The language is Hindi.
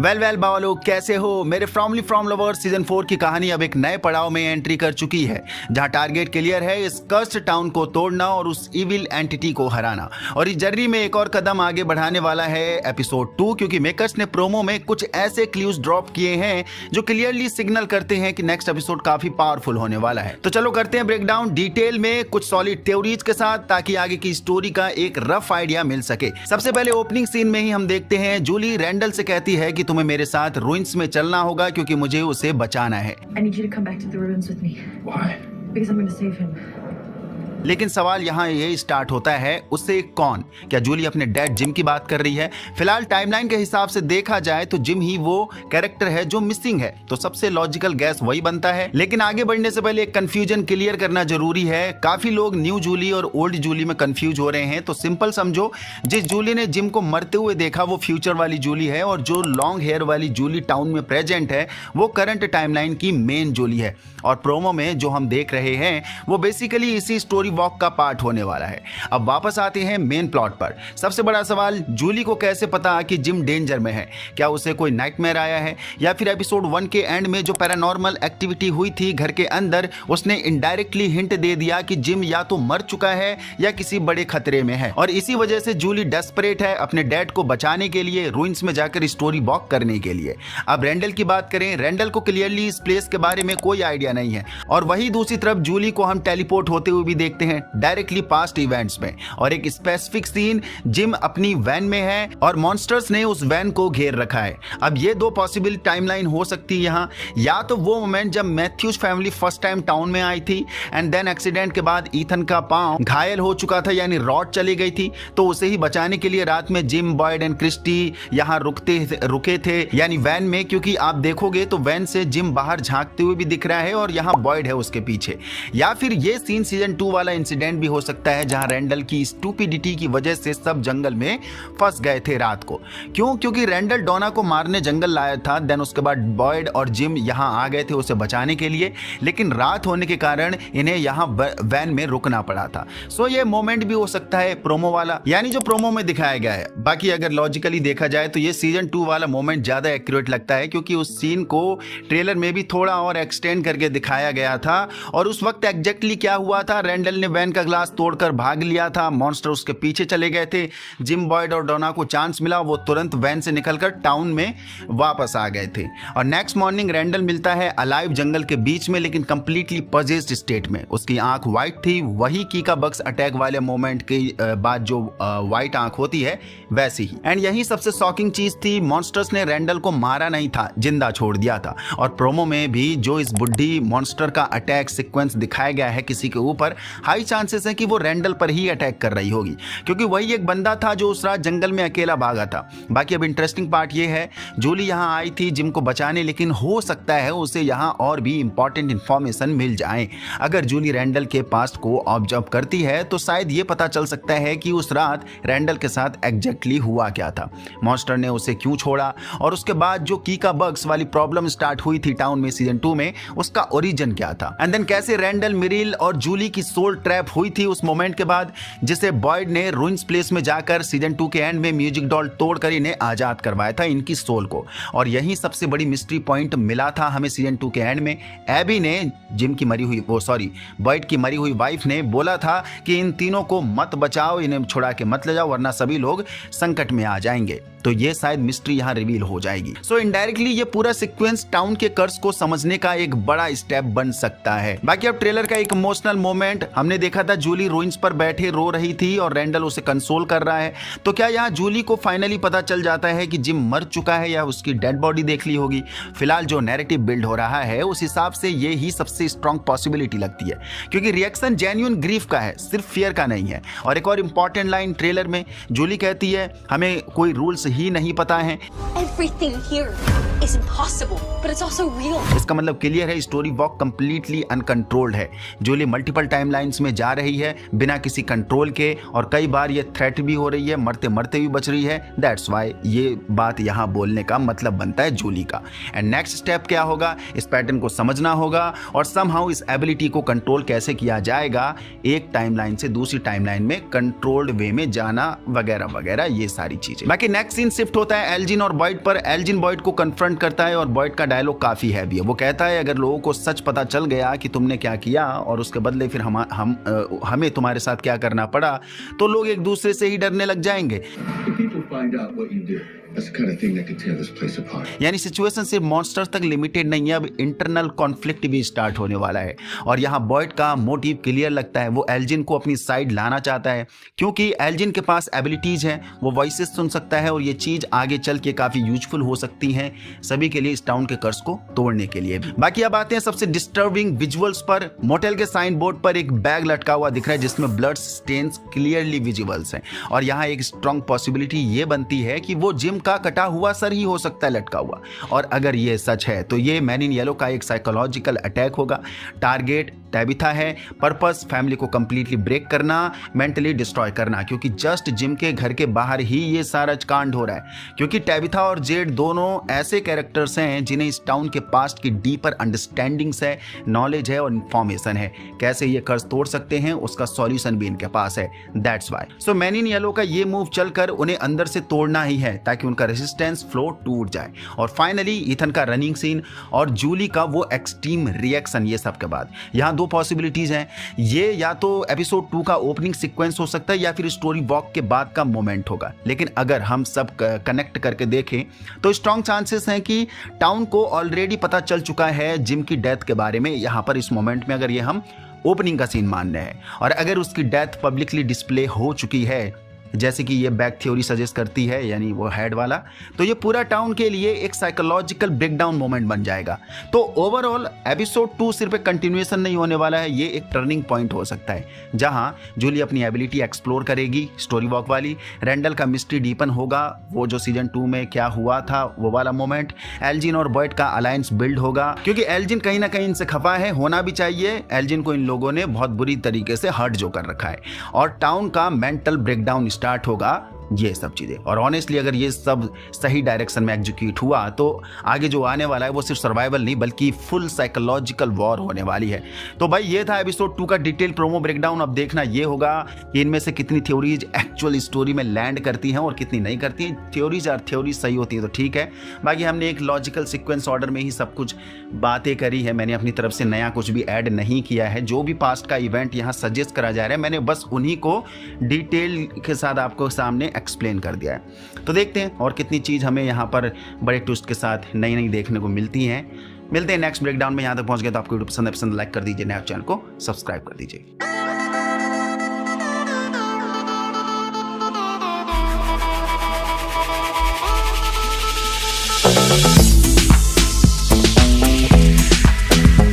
वेल बावलो, कैसे हो मेरे फ्रॉमली फ्रॉम लवर्स। सीजन 4 की कहानी अब एक नए पड़ाव में एंट्री कर चुकी है, जहां टारगेट क्लियर है, इस कर्स्ड टाउन को तोड़ना और उस इविल एंटिटी को हराना। और इस जर्नी में एक और कदम आगे बढ़ाने वाला है एपिसोड 2, क्योंकि मेकर्स ने प्रोमो में कुछ ऐसे क्लूज ड्रॉप किए हैं जो क्लियरली सिग्नल करते हैं कि नेक्स्ट एपिसोड काफी पावरफुल होने वाला है। तो चलो करते हैं ब्रेकडाउन डिटेल में कुछ सॉलिड थ्योरीज के साथ, ताकि आगे की स्टोरी का एक रफ आइडिया मिल सके। सबसे पहले ओपनिंग सीन में ही हम देखते हैं जूली रैंडल से कहती है कि तुम्हें मेरे साथ रूइंस में चलना होगा क्योंकि मुझे उसे बचाना है। I need you to come back to the ruins with me. Why? Because I'm going to save him. लेकिन सवाल यहाँ ये स्टार्ट होता है, उससे कौन? क्या जूली अपने डैड जिम की बात कर रही है? फिलहाल टाइमलाइन के हिसाब से देखा जाए तो जिम ही वो कैरेक्टर है जो मिसिंग है, तो सबसे लॉजिकल गैस वही बनता है। लेकिन आगे बढ़ने से पहले एक कंफ्यूजन क्लियर करना जरूरी है। काफी लोग न्यू जूली और ओल्ड जूली में कंफ्यूज हो रहे हैं। तो सिंपल समझो, जिस जूली ने जिम को मरते हुए देखा वो फ्यूचर वाली जूली है, और जो लॉन्ग हेयर वाली जूली टाउन में प्रेजेंट है वो करंट टाइमलाइन की मेन जूली है। और प्रोमो में जो हम देख रहे हैं वो बेसिकली इसी स्टोरी वॉक का पार्ट होने वाला है। अब वापस आते हैं मेन प्लॉट पर। सबसे बड़ा सवाल, जूली को कैसे पता कि जिम डेंजर में है? क्या उसे कोई नाइटमेयर आया है, या फिर एपिसोड 1 के एंड में जो पैरानॉर्मल एक्टिविटी हुई थी घर के अंदर, उसने इनडायरेक्टली हिंट दे दिया कि जिम या तो मर चुका है या किसी बड़े खतरे में है, और इसी वजह से जूली डेस्परेट है अपने डैड को बचाने के लिए, रूइंस में जाकर स्टोरी वॉक करने के लिए। अब रैंडल की बात करें, रैंडल को क्लियरली इस प्लेस के बारे में कोई आइडिया नहीं है, और वही दूसरी तरफ जूली को हम टेलीपोर्ट होते हुए भी देखते हैं डायरेक्टली पास्ट इवेंट्स में। और एक स्पेसिफिक सीन, जिम अपनी वैन में है और मॉन्स्टर्स ने उस वैन को घेर रखा है। अब ये दो पॉसिबल टाइमलाइन हो सकती है यहाँ, या तो वो मोमेंट जब Matthews family first time town में आई थी एंड देन एक्सीडेंट के बाद ईथन का पांव घायल हो चुका था, यानी रॉड चली गई थी, तो उसे ही बचाने के लिए रात में जिम, बॉयड एंड क्रिस्टी यहाँ रुके थे, यानी वैन में। क्योंकि आप देखोगे तो वैन से जिम बाहर झांकते हुए भी दिख रहा है और यहाँ बॉयड है उसके पीछे। या फिर ये सीन सीजन 2 वाला इंसिडेंट भी हो सकता है, जहां रैंडल की स्टूपिडिटी की वजह से सब जंगल में फंस गए थे रात को। क्योंकि रैंडल डोना को मारने जंगल लाया था, देन उसके बाद बॉयड और जिम यहां आ गए थे उसे बचाने के लिए, लेकिन रात होने के कारण इन्हें यहां वैन में रुकना पड़ा था। सो ये मोमेंट भी हो सकता है प्रोमो वाला, यानी जो प्रोमो में दिखाया गया है। बाकी अगर लॉजिकली देखा जाए तो ये सीजन 2 वाला मोमेंट ज्यादा एक्यूरेट लगता है, क्योंकि उस सीन को ट्रेलर में भी थोड़ा और एक्सटेंड करके दिखाया गया था। और उस वक्त एग्जैक्टली क्या हुआ था, रैंडल ने वैन का ग्लास तोड़कर भाग लिया था, मॉन्स्टर उसके पीछे चले गए थे, जिम, बॉयड और डोना को चांस मिला, वो तुरंत वैन से निकलकर टाउन में वापस आ गए थे। और नेक्स्ट मॉर्निंग रैंडल मिलता है अलाइव जंगल के बीच में, लेकिन कंप्लीटली पजेस्ड स्टेट में। उसकी आंख व्हाइट थी, वही कीका बक्स अटैक वाले मोमेंट के बाद जो व्हाइट आंख होती है वैसी ही। एंड यही सबसे शॉकिंग चीज थी, मॉन्स्टर्स ने रैंडल को मारा नहीं था, जिंदा छोड़ दिया था। और प्रोमो में भी जो इस बुढ़ी मॉन्स्टर का अटैक सीक्वेंस दिखाया गया है किसी के ऊपर, हाई चांसेस है कि वो रैंडल पर ही अटैक कर रही होगी, क्योंकि वही एक बंदा था जो उस रात जंगल में अकेला भागा था। बाकी अब इंटरेस्टिंग पार्ट ये है, जूली यहाँ आई थी जिम को बचाने, लेकिन हो सकता है उसे यहाँ और भी इंपॉर्टेंट इंफॉर्मेशन मिल जाए। अगर जूली रैंडल के पास्ट को ऑब्जर्व करती है तो शायद ये पता चल सकता है कि उस रात रैंडल के साथ एग्जैक्टली हुआ क्या था, मॉन्स्टर ने उसे क्यों छोड़ा, और उसके बाद जो कीका बग्स वाली प्रॉब्लम स्टार्ट हुई थी टाउन में सीजन 2 में, उसका ओरिजिन क्या था। एंड देन कैसे रैंडल, मिरिल और जूली की सोल ट्रैप हुई थी उस मोमेंट के बाद, जिसे बॉयड ने रूइंस प्लेस में जाकर सीजन 2 के एंड में म्यूजिक डॉल तोड़कर इन्हें आजाद करवाया था, इनकी सोल को। और यही सबसे बड़ी मिस्ट्री पॉइंट मिला था हमें सीजन 2 के एंड में। एबी ने जिम की मरी हुई बॉयड की मरी हुई वाइफ ने बोला था कि इन तीनों को मत बचाओ, इन्हें छुड़ा के मत ले जाओ, वरना सभी लोग संकट में आ जाएंगे। तो ये शायद मिस्ट्री यहाँ रिवील हो जाएगी। सो इनडायरेक्टली ये पूरा सीक्वेंस टाउन के कर्स को समझने का एक बड़ा स्टेप बन सकता है। बाकी अब ट्रेलर का एक इमोशनल मोमेंट हमने देखा था, जूली रूइंस पर बैठे रो रही थी और रैंडल उसे कंसोल कर रहा है। तो क्या यहाँ जूली को फाइनली पता चल जाता है कि जिम मर चुका है, या उसकी डेड बॉडी देख ली होगी? फिलहाल जो नैरेटिव बिल्ड हो रहा है उस हिसाब से ये ही सबसे स्ट्रॉन्ग पॉसिबिलिटी लगती है, क्योंकि रिएक्शन जेन्युइन ग्रीफ का है, सिर्फ फियर का नहीं है। और एक और इंपॉर्टेंट लाइन ट्रेलर में जूली कहती है, हमें कोई रूल्स ही नहीं पता है। Everything here is impossible, but it's also real. इसका मतलब क्लियर है, स्टोरी वॉक कंप्लीटली अनकंट्रोल्ड है। जूली मल्टीपल टाइमलाइन टाइमलाइंस में जा रही है बिना किसी कंट्रोल के, और कई बार ये थ्रेट भी हो रही है, मरते मरते भी बच रही है। दैट्स वाई ये बात यहाँ बोलने का मतलब बनता है जूली का। एंड नेक्स्ट स्टेप क्या होगा, इस पैटर्न को समझना होगा और समहाउ इस एबिलिटी को कंट्रोल कैसे किया जाएगा, एक टाइमलाइन से दूसरी टाइमलाइन में कंट्रोल्ड वे में जाना वगैरह वगैरह, ये सारी चीजें। बाकी नेक्स्ट सीन शिफ्ट होता है एल्जिन और बॉयड पर। एल्जिन बॉयड को कन्फ्रंट करता है और बॉयड का डायलॉग काफी हैवी है। वो कहता है अगर लोगों को सच पता चल गया कि तुमने क्या किया और उसके बदले फिर हमें तुम्हारे साथ क्या करना पड़ा, तो लोग एक दूसरे से ही डरने लग जाएंगे। यानी सिचुएशन सिर्फ मॉन्स्टर्स तक लिमिटेड नहीं है, अब इंटरनल कॉन्फ्लिक्ट भी स्टार्ट होने वाला है। और यहाँ बॉयड का मोटिव क्लियर लगता है, वो एल्जिन को अपनी साइड लाना चाहता है क्योंकि एल्जिन के पास एबिलिटीज हैं, वो वॉइसेस सुन सकता है और ये चीज आगे चल के काफी यूजफुल हो सकती हैं सभी के लिए, इस टाउन के कर्ज को तोड़ने के लिए। बाकी अब आते हैं सबसे डिस्टर्बिंग विजुअल्स पर। मोटेल के साइन बोर्ड पर एक बैग लटका हुआ दिख रहा है जिसमें ब्लड स्टेन्स क्लियरली विजिबल्स हैं, और यहाँ एक स्ट्रॉन्ग पॉसिबिलिटी ये बनती है कि वो जिम का कटा हुआ सर ही हो सकता है लटका हुआ। और अगर ये सच है तो ये मैन इन येलो का एक साइकोलॉजिकल अटैक होगा। टारगेट टैबिथा है, पर्पस फैमिली को कंप्लीटली ब्रेक करना, मेंटली डिस्ट्रॉय करना, क्योंकि जस्ट जिम के घर के बाहर ही ये सारा कांड हो रहा है। क्योंकि टैबिथा और जेड दोनों ऐसे कैरेक्टर्स हैं जिन्हें इस टाउन के पास्ट की डीपर अंडरस्टैंडिंग्स है, नॉलेज है और इंफॉर्मेशन है। कैसे ये कर्ज तोड़ सकते हैं उसका सॉल्यूशन भी इनके पास है। That's why so man in yellow का ये मूव चलकर उन्हें अंदर से तोड़ना ही है ताकि उनका रेजिस्टेंस फ्लो टूट जाए। और फाइनली ईथन का रनिंग सीन और जूली का वो एक्सट्रीम रिएक्शन। ये सब के बाद यहाँ दो पॉसिबिलिटीज हैं, ये या तो एपिसोड 2 का ओपनिंग सीक्वेंस हो सकता है या फिर स्टोरी वॉक के बाद का मोमेंट होगा। लेकिन अगर हम सब कनेक्ट करके देखें तो स्ट्रॉन्ग चांसेस हैं कि टाउन को ऑलरेडी पता चल चुका है जिम की डेथ के बारे में यहाँ पर इस मोमेंट में, अगर ये हम ओपनिंग का सीन मान रहे हैं। और अगर उसकी डेथ पब्लिकली डिस्प्ले हो चुकी है जैसे कि ये बैक थ्योरी सजेस्ट करती है, यानी वो हेड वाला, तो ये पूरा टाउन के लिए एक साइकोलॉजिकल ब्रेकडाउन मोमेंट बन जाएगा। तो ओवरऑल एपिसोड 2 सिर्फ एक कंटिन्यूएशन नहीं होने वाला है, ये एक टर्निंग पॉइंट हो सकता है जहां जूली अपनी एबिलिटी एक्सप्लोर करेगी, स्टोरी वॉक वाली। रैंडल का मिस्ट्री डीपन होगा, वो जो सीजन 2 में क्या हुआ था वो वाला मोमेंट। एल्जिन और बॉयड का अलायंस बिल्ड होगा क्योंकि एल्जिन कहीं ना कहीं इनसे खफा है, होना भी चाहिए। एल्जिन को इन लोगों ने बहुत बुरी तरीके से हर्ट जो कर रखा है। और टाउन का मेंटल ब्रेकडाउन स्टार्ट होगा, ये सब चीज़ें। और ऑनेस्टली अगर ये सब सही डायरेक्शन में एग्जीक्यूट हुआ तो आगे जो आने वाला है वो सिर्फ सर्वाइवल नहीं बल्कि फुल साइकोलॉजिकल वॉर होने वाली है। तो भाई ये था एपिसोड 2 का डिटेल प्रोमो ब्रेकडाउन। अब देखना ये होगा कि इनमें से कितनी थ्योरीज एक्चुअल स्टोरी में लैंड करती हैं और कितनी नहीं करती हैं। थ्योरीज सही होती है तो ठीक है, बाकी हमने एक लॉजिकल सीक्वेंस ऑर्डर में ही सब कुछ बातें करी है। मैंने अपनी तरफ से नया कुछ भी ऐड नहीं किया है। जो भी पास्ट का इवेंट यहाँ सजेस्ट करा जा रहा है मैंने बस उन्हीं को डिटेल के साथ आपको सामने एक्सप्लेन कर दिया है। तो देखते हैं और कितनी चीज़ हमें यहाँ पर बड़े ट्विस्ट के साथ नई नई देखने को मिलती हैं। मिलते हैं नेक्स्ट ब्रेकडाउन में। यहाँ तक पहुँच गए तो आपको वीडियो पसंद है, पसंद लाइक कर दीजिए, नया चैनल को सब्सक्राइब कर दीजिए।